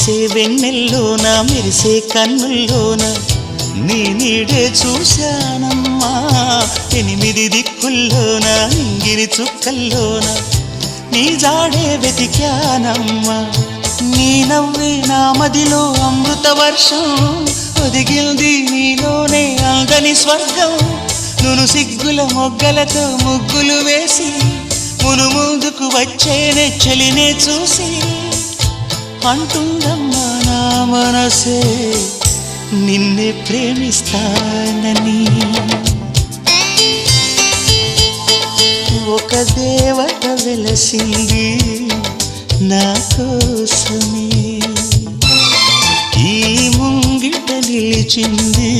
కురిసే వెన్నెల్లోన మెరిసే కన్నుల్లోన నీ నీడే చూశానమ్మా 8 దిక్కుల్లోన ఇంగిరి చుక్కల్లోన నీ జాడే వెతికానమ్మా నీ నవ్వే నా మదిలో అమృత వర్షం ఒదిగింది నీలోనే అందని స్వర్గం నును సిగ్గుల మొగ్గలతో ముగ్గులు వేసి మును ముందుకు వచ్చేనే చలినే చూసి అంటుందమ్మా నా మనసే నిన్నే ప్రేమిస్తానని ఒక దేవత వెలసింది నా కోసమే ఈ ముంగిట నిలిచింది